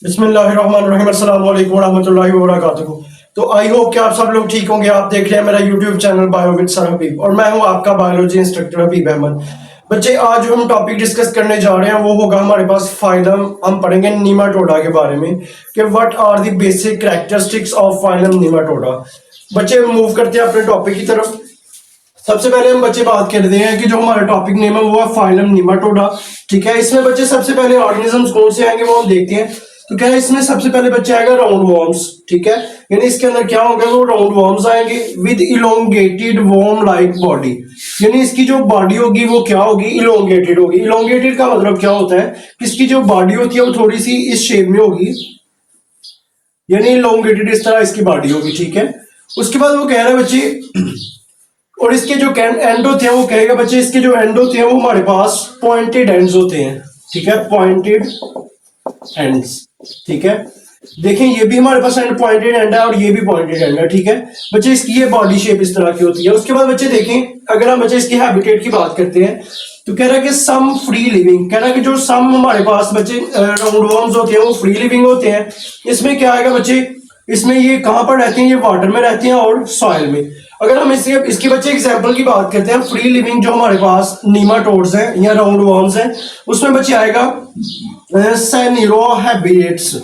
बिस्मिल्लाहिर्रहमानिर्रहीम अस्सलाम वालेकुम रहमतुल्लाहि व बरकातुहू। तो आई होप कि आप सब लोग ठीक होंगे। आप देख रहे हैं मेरा YouTube channel bio with sir Habib और मैं हूं आपका बायोलॉजी इंस्ट्रक्टर हबीब अहमद। बच्चे आज जो हम टॉपिक डिस्कस करने जा रहे हैं वो होगा हमारे पास फाइलम। हम पढ़ेंगे नीमाटोडा के बारे में कि what are the basic characteristics of phylum nematoda. बच्चे मूव करते हैं अपने टॉपिक की तरफ। सबसे पहले हम बच्चे बात करते हैं कि जो हमारा टॉपिक नेम है वो है फाइलम नीमाटोडा। ठीक है, इसमें बच्चे सबसे पहले ऑर्गेनिजम्स कौन से आएंगे वो हम देखते हैं। तो क्या है, इसमें सबसे पहले बच्चे आएगा राउंड वॉर्म्स। ठीक है, यानी इसके अंदर क्या होगा, वो राउंड वॉर्म्स आएंगे with elongated worm like body. यानी इसकी जो बॉडी होगी वो क्या होगी, इलोंगेटेड होगी। इलोंगेटेड का मतलब क्या होता है, इसकी जो बॉडी होती है वो थोड़ी सी इस शेप में होगी, यानी इलोंगेटेड इस तरह इसकी बॉडी होगी। ठीक है, उसके बाद वो कह रहा है बच्चे, और इसके जो एंड होते हैं वो कहेगा बच्चे, इसके जो एंड होते हैं वो हमारे पास पॉइंटेड एंड्स होते हैं। ठीक है, पॉइंटेड एंड्स। ठीक है, देखें ये भी हमारे पास एंड पॉइंटेड एंड है और ये भी पॉइंटेड एंड है। ठीक है बच्चे, इसकी ये बॉडी शेप इस तरह की होती है। उसके बाद बच्चे देखें, अगर हम बच्चे इसकी हैबिटेट की बात करते हैं तो कह रहा है कि सम फ्री लिविंग। कह रहा है कि जो सम हमारे पास बच्चे राउंड वॉर्म्स होते हैं वो फ्री लिविंग होते हैं। इसमें क्या आएगा बच्चे, इसमें ये कहां पर रहते हैं, ये वाटर में रहते हैं और सॉइल में। अगर हम इसकी बच्चे एग्जांपल की बात करते हैं, फ्री लिविंग जो हमारे पास नीमाटोड्स हैं या राउंड वॉर्म्स हैं, उसमें बच्चे आएगा सेनिरोहैबिटेट्स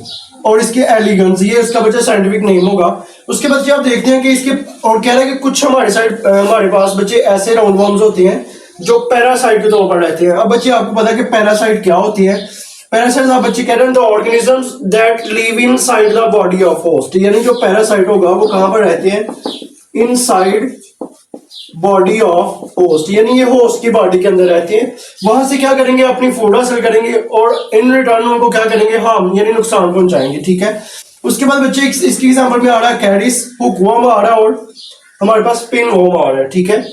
और इसके एलिगन्स, ये इसका बच्चा साइंटिफिक नेम होगा। उसके बच्चे आप देखते हैं कि इसके, और कह रहे हैं कि कुछ हमारे पास बच्चे ऐसे राउंड वॉर्म्स होते हैं जो पैरासाइट के तौर पर रहते हैं। अब बच्चे आपको पता है कि पैरासाइट क्या होती है। पैरासाइट्स आप बच्चे कह रहे हैं the organisms that live inside the body of host. यानी जो पैरासाइट होगा वो कहां पर रहते हैं, इनसाइड बॉडी ऑफ होस्ट, यानी ये होस्ट की बॉडी के अंदर रहते हैं। वहां से क्या करेंगे, अपनी फूड हासिल करेंगे और इन रिटर्न उनको क्या करेंगे, हार्म यानी नुकसान पहुंचाएंगे। ठीक है, उसके बाद बच्चे इसकी एग्जांपल में आ रहा है कैरिस, हुकवर्म आ रहा है और हमारे पास पिनवर्म आ रहा है। ठीक है,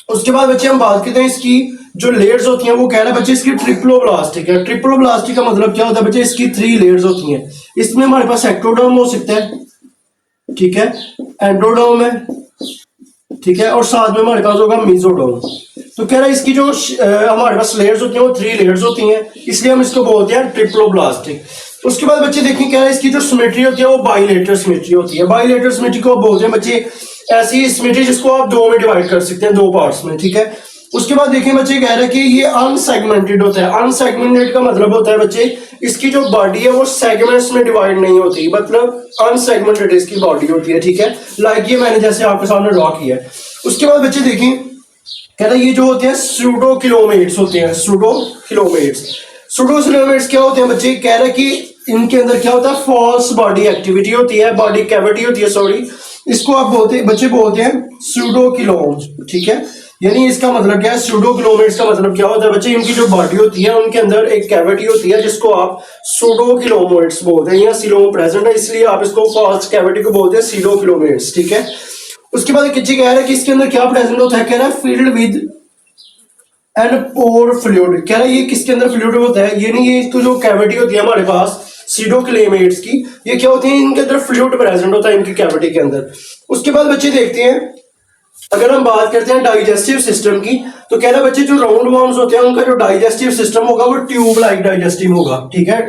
उसके बाद बच्चे हम बात करते हैं इसकी जो लेयर्स होती हैं, वो कह रहा है बच्चे इसकी ट्रिप्लोब्लास्टिक है। ट्रिप्लोब्लास्टिक का मतलब क्या होता है बच्चे, इसकी 3 लेयर्स होती हैं। इसमें हमारे पास एक्टोडर्म हो सकता है, ठीक है, एंडोडर्म है, ठीक है, और साथ में हमारे पास होगा मेसोडर्म। तो कह रहा है इसकी जो हमारे पास लेयर्स होती हैं वो 3 लेयर्स होती हैं, इसलिए हम इसको बोलते हैं ट्रिप्लोब्लास्टिक। उसके बाद बच्चे देखें, कह रहा है इसकी जो सिमेट्री होती है वो बाइलेटरल सिमेट्री होती है। बाइलेटरल सिमेट्री को बोलते हैं बच्चे ऐसी सिमेट्री जिसको आप 2 में डिवाइड कर सकते हैं, 2 पार्ट्स में। ठीक है, उसके बाद देखिए बच्चे कह रहे हैं कि ये अनसेगमेंटेड होता है। अनसेगमेंटेड का मतलब होता है बच्चे, इसकी जो बॉडी है वो सेगमेंट्स में डिवाइड नहीं होती, मतलब अनसेगमेंटेड इसकी बॉडी होती है। ठीक है, लाइक ये मैंने जैसे आपके सामने ड्रॉ किया है। उसके बाद बच्चे देखिए, कह रहे हैं ये जो होते हैं सूडोकिलोमेट्स होते हैं। सूडोकिलोमेट्स क्या होते हैं बच्चे, कह रहे हैं कि इनके अंदर क्या होता है, फॉल्स बॉडी एक्टिविटी होती है, बॉडी कैविटी होती है, सॉरी, इसको आप बच्चे बोलते हैं सूडोकिलोम्स। ठीक है, यानी इसका मतलब क्या है, सूडोकिलोमेट्स का मतलब क्या होता है बच्चे, इनकी जो बॉडी होती है उनके अंदर एक कैविटी होती है जिसको आप सूडोकिलोमेट्स बोलते हैं, या सीलोम प्रेजेंट है इसलिए आप इसको फॉल्स कैविटी को बोलते हैं सीडोकिलोमेट्स। ठीक है, उसके बाद किसी कह रहा है कि इसके अंदर क्या प्रेजेंट होता है, कह रहा है filled with and pore fluid. कह रहा है ये किसके अंदर फ्लूइड होता है, यानी ये इसको जो कैविटी होती है हमारे पास सीडोकिलोमेट्स की, ये क्या होती है, इनके अंदर फ्लूइड प्रेजेंट होता है इनकी कैविटी के अंदर। उसके बाद बच्चे देखते हैं, अगर हम बात करते हैं डाइजेस्टिव सिस्टम की, तो कह रहा है बच्चे जो राउंड वॉर्म्स होते हैं उनका जो डाइजेस्टिव सिस्टम होगा वो ट्यूब लाइक डाइजेस्टिव होगा। ठीक है,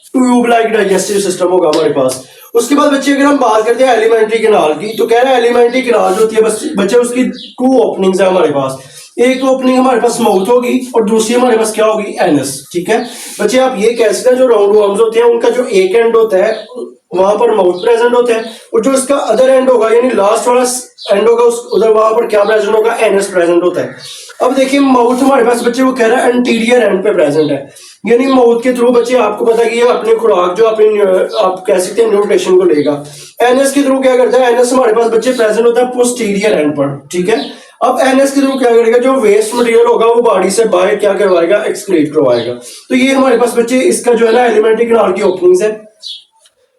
ट्यूब लाइक डाइजेस्टिव सिस्टम होगा हमारे पास। उसके बाद बच्चे अगर हम बात करते हैं एलिमेंट्री कैनाल की, तो कह रहा है एलिमेंट्री कैनाल जो होती है बच्चे उसकी 2 ओपनिंग्स है हमारे पास। एक ओपनिंग हमारे पास माउथ होगी और दूसरी हमारे पास क्या होगी, एनस। ठीक है बच्चे, आप ये कह सकते हैं जो राउंड वॉर्म्स होते हैं उनका जो एक एंड होता है वहां पर माउथ प्रेजेंट होता है, और जो इसका अदर एंड होगा यानी लास्ट वाला एंड होगा उधर वहां पर क्या प्रेजेंट होगा, एनस प्रेजेंट होता है। अब देखिए माउथ हमारे पास बच्चे वो कह रहा है एंटीरियर एंड पे प्रेजेंट है, यानी माउथ के थ्रू बच्चे आपको पता है कि ये अपनी खुराक जो अपनी आप कह सकते हैं न्यूट्रिशन को लेगा। एनएस के थ्रू क्या करता है, एनएस हमारे पास बच्चे प्रेजेंट होता है पोस्टीरियर एंड पर। ठीक है, अब एनएस के थ्रू क्या करेगा, जो वेस्ट मटेरियल होगा वो बॉडी से बाहर क्या करवाएगा, एक्सक्रीट करवाएगा। तो ये हमारे पास बच्चे इसका जो है ना एलिमेंट्री कैनाल की ओपनिंग्स है।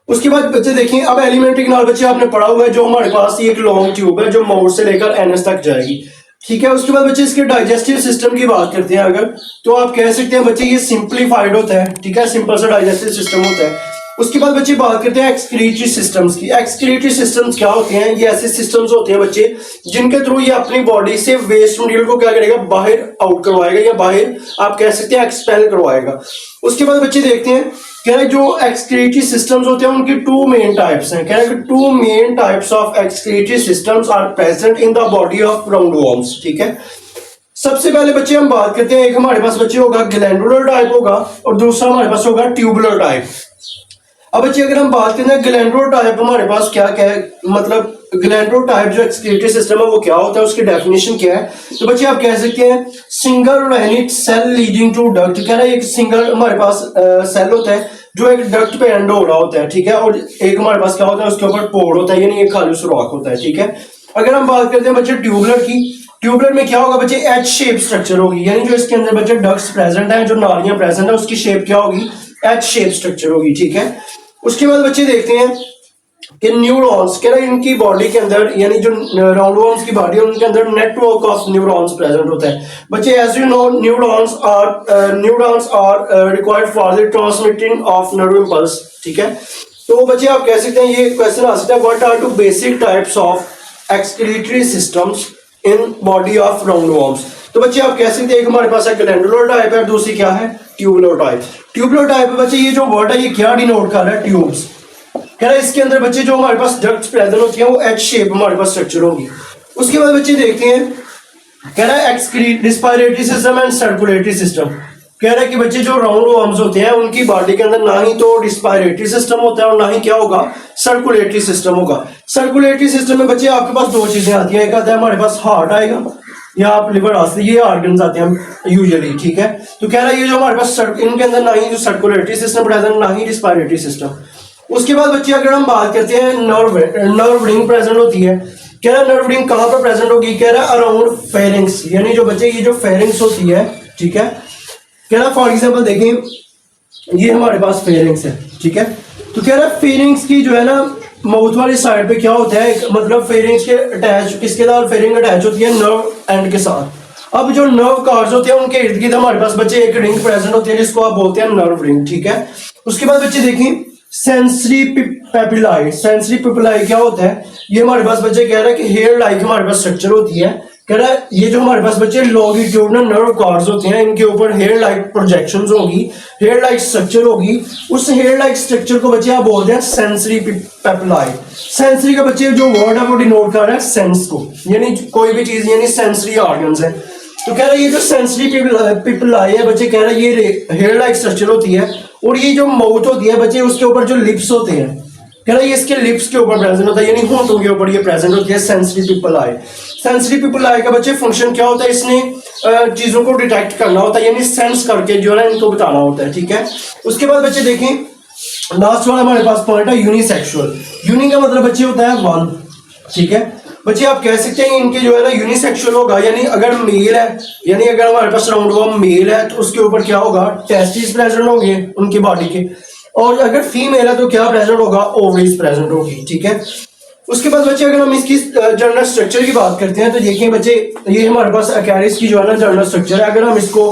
उसके बाद बच्चे देखिए, अब एलिमेंट्री कैनाल बच्चे आपने पढ़ा हुआ है, जो हमारे पास ये एक लॉन्ग ट्यूब है जो माउथ से लेकर एनएस तक जाएगी। ठीक है, उसके बाद बच्चे इसके डाइजेस्टिव सिस्टम की बात करते हैं अगर, तो आप कह सकते हैं बच्चे ये सिंप्लीफाइड होता है। ठीक है, सिंपल सा डाइजेस्टिव सिस्टम होता है। उसके बाद बच्चे बात करते हैं एक्सक्रीटरी सिस्टम्स की। एक्सक्रीटरी सिस्टम्स क्या होते हैं? ये ऐसे सिस्टम्स होते हैं बच्चे जिनके थ्रू ये अपनी बॉडी से वेस्ट मटेरियल को क्या करेगा, बाहर आउट करवाएगा या बाहर आप कह सकते हैं एक्सपेल करवाएगा। उसके बाद बच्चे देखते हैं कह रहे जो एक्सक्रीटरी सिस्टम्स होते हैं उनकी टू मेन टाइप्स हैं। कह रहे कि two main types of excretory systems are present in the body of roundworms. ठीक है, सबसे पहले बच्चे हम बात करते हैं, एक हमारे पास बच्चे होगा ग्लैंडुलर टाइप होगा और दूसरा हमारे पास होगा ट्यूबुलर टाइप। अब बच्चे अगर हम बात करें ग्लैंडुलर टाइप हमारे पास क्या क्या है, मतलब ग्लैंडुलर टाइप जो एक्सक्रीटरी सिस्टम है वो क्या होता है, उसकी डेफिनेशन क्या है। तो बच्चे आप कह सकते हैं single renette cell leading to duct. कह रहा है एक सिंगल हमारे पास सेल होता है जो एक डक्ट पे एंड हो रहा होता है। ठीक है, और एक हमारे पास क्या होता है, उसके ऊपर पोर होता है, यानी एक खाली सुराख होता है। ठीक है, अगर हम बात करते हैं बच्चे ट्यूबुलर की, ट्यूबुलर में क्या होगा बच्चे, एच शेप स्ट्रक्चर होगी, यानी जो इसके अंदर बच्चे डक्ट्स प्रेजेंट है, जो नालियां प्रेजेंट है, उसकी शेप क्या होगी, एच शेप स्ट्रक्चर होगी। ठीक है, उसके बाद बच्चे देखते हैं कि न्यूरॉन्स, कह रहे हैं इनकी बॉडी के अंदर, यानी जो राउंडवॉर्म्स की बॉडी है उनके अंदर नेटवर्क ऑफ न्यूरॉन्स प्रेजेंट होता है। बच्चे as you know neurons are required for the transmitting of nerve impulse. ठीक है, तो बच्चे आप कह सकते हैं ये क्वेश्चन आ सकता है, what are two basic types of excretory systems in body of roundworms. तो बच्चे आप कह सकते हैं एक हमारे पास ग्लैंडुलर टाइप है, दूसरी क्या है, ट्यूबुलर टाइप। ट्यूबुलर टाइप है बच्चे, ये जो वर्ड है ये क्या डिनोट कर रहा है, ट्यूब्स। कह रहा है इसके अंदर बच्चे जो हमारे पास डक्ट्स प्रेजेंट होती है वो एच शेप हमारे पास स्ट्रक्चर होगी। उसके बाद बच्चे देखते हैं, कह रहा है respiratory system and circulatory system. कह रहा है कि बच्चे जो राउंडवॉर्म्स होते हैं उनकी बॉडी के अंदर ना ही तो रिस्पायरेटरी सिस्टम होता है और ना ही क्या होगा, सर्कुलेटरी सिस्टम होगा। सर्कुलेटरी सिस्टम में बच्चे आपके पास दो चीजें आती है, एक आता है हमारे पास हार्ट आएगा या आप लिवर आते हैं, ये ऑर्गन्स आते हैं यूजुअली। ठीक है, तो कह रहा है ये जो हमारे पास इनके अंदर ना ही जो सर्कुलेटरी सिस्टम प्रेजेंट, ना ही रिस्पायरेटरी सिस्टम। उसके बाद बच्चे अगर हम बात करते हैं नर्व रिंग प्रेजेंट होती है। कह रहा है नर्व रिंग कहाँ पर प्रेजेंट होगी, कह रहा है अराउंड फेरिंग्स, यानी जो बच्चे ये जो फेरिंग्स होती है। ठीक है, कह रहा फॉर एग्जाम्पल देखें ये हमारे पास फेरिंग्स है। ठीक है, तो कह रहा है फेरिंग्स की जो है ना माउथ वाली साइड पे क्या होता है, मतलब फेरिंग्स के अटैच किसके साथ, फेरिंग अटैच होती है नर्व एंड के साथ। अब जो नर्व कार्ड्स होते हैं उनके इर्द गिर्द हमारे पास बच्चे एक रिंग प्रेजेंट होती है जिसको आप बोलते हैं नर्व रिंग। ठीक है, उसके बाद बच्चे देखें सेंसरी पेपिलाई। सेंसरी पेपिलाई क्या होता है, ये हमारे पास बच्चे कह रहे हैं कि हेयर लाइक हमारे पास स्ट्रक्चर होती है। कह रहा है ये जो हमारे पास बच्चे लॉन्गिट्यूडनल नर्व कॉर्ड्स होते हैं इनके ऊपर हेयर लाइक प्रोजेक्शंस होगी, हेयर लाइक स्ट्रक्चर होगी। उस हेयर लाइक स्ट्रक्चर को बच्चे आप बोलते हैं सेंसरी पेपिलाई। सेंसरी का बच्चे जो वर्ड है वो डिनोट कर रहा है सेंस को, यानी कोई भी चीज यानी सेंसरी ऑर्गन्स है। तो कह रहा है ये जो सेंसरी पेपिलाई है बच्चे, कह रहा है ये हेयर लाइक स्ट्रक्चर होती है और ये जो माउथ होती है बच्चे उसके ऊपर जो लिप्स होते हैं, कह रहा है ये इसके लिप्स के ऊपर प्रेजेंट होता है, यानी होंठों के ऊपर ये प्रेजेंट होती है सेंसरी पेपिलाई। सेंसरी पेपिलाई का बच्चे फंक्शन क्या होता है, इसने चीजों को डिटेक्ट करना होता है, यानी सेंस करके जो है इनको बताना होता है। ठीक है, उसके बाद बच्चे देखें लास्ट वाला हमारे पास पॉइंट है यूनिसेक्सुअल। यूनि का मतलब बच्चे होता है वन। ठीक है, बच्चे आप कह सकते हैं इनके जो है ना यूनिसेक्सुअल होगा, यानी अगर मेल है, यानी अगर हमारे पास राउंडवॉर्म मेल है तो उसके ऊपर क्या होगा, टेस्टिस प्रेजेंट होंगे उनकी बॉडी के, और अगर फीमेल है तो क्या प्रेजेंट होगा, ओवरीज प्रेजेंट होगी। ठीक है, उसके बाद बच्चे अगर हम इसकी जनरल स्ट्रक्चर की बात करते हैं तो देखिए बच्चे ये हमारे पास अकैरिस की जो है ना जनरल स्ट्रक्चर है। अगर हम इसको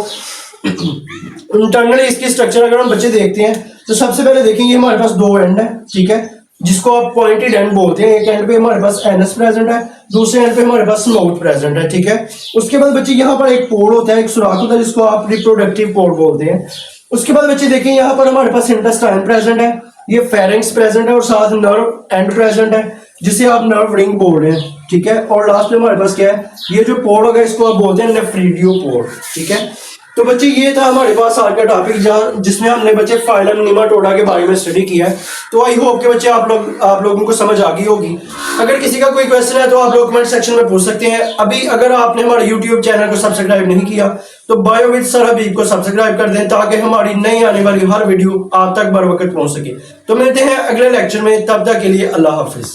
इंटरनली इसकी स्ट्रक्चर अगर हम बच्चे देखते हैं तो सबसे पहले देखिए ये हमारे पास दो एंड है। ठीक है, जिसको आप पॉइंटेड एंड बोलते हैं। एक एंड पे हमारे पास एनस प्रेजेंट है, दूसरे एंड पे हमारे पास माउथ प्रेजेंट है। ठीक है, उसके बाद बच्चे यहाँ पर एक पोर होता है, एक सुराख होता है जिसको आप रिप्रोडक्टिव पोर बोलते हैं। उसके बाद बच्चे देखिए यहाँ पर हमारे पास इंटेस्टाइन प्रेजेंट है, ये फेरिंग्स प्रेजेंट है और साथ नर्व एंड प्रेजेंट है जिसे आप नर्व रिंग बोल रहे हैं। ठीक है, और लास्ट में हमारे पास क्या है, ये जो पोर होगा इसको आप बोलते हैं नेफ्रीडियो पोर। ठीक है, तो बच्चे ये था हमारे पास आज का टॉपिक जहाँ जिसमें हमने बच्चे फाइलम निमाटोडा के बारे में स्टडी किया है। तो आई होप के बच्चे आप लोगों को समझ आ गई होगी। अगर किसी का कोई क्वेश्चन है तो आप लोग कमेंट सेक्शन में पूछ सकते हैं। अभी अगर आपने हमारे यूट्यूब चैनल को सब्सक्राइब नहीं किया तो बायो विद सर हबीब को सब्सक्राइब कर दें ताकि हमारी नई आने वाली हर वीडियो आप तक बर वक्त पहुंच सके। तो मिलते हैं अगले लेक्चर में, तब तक के लिए अल्लाह हाफिज।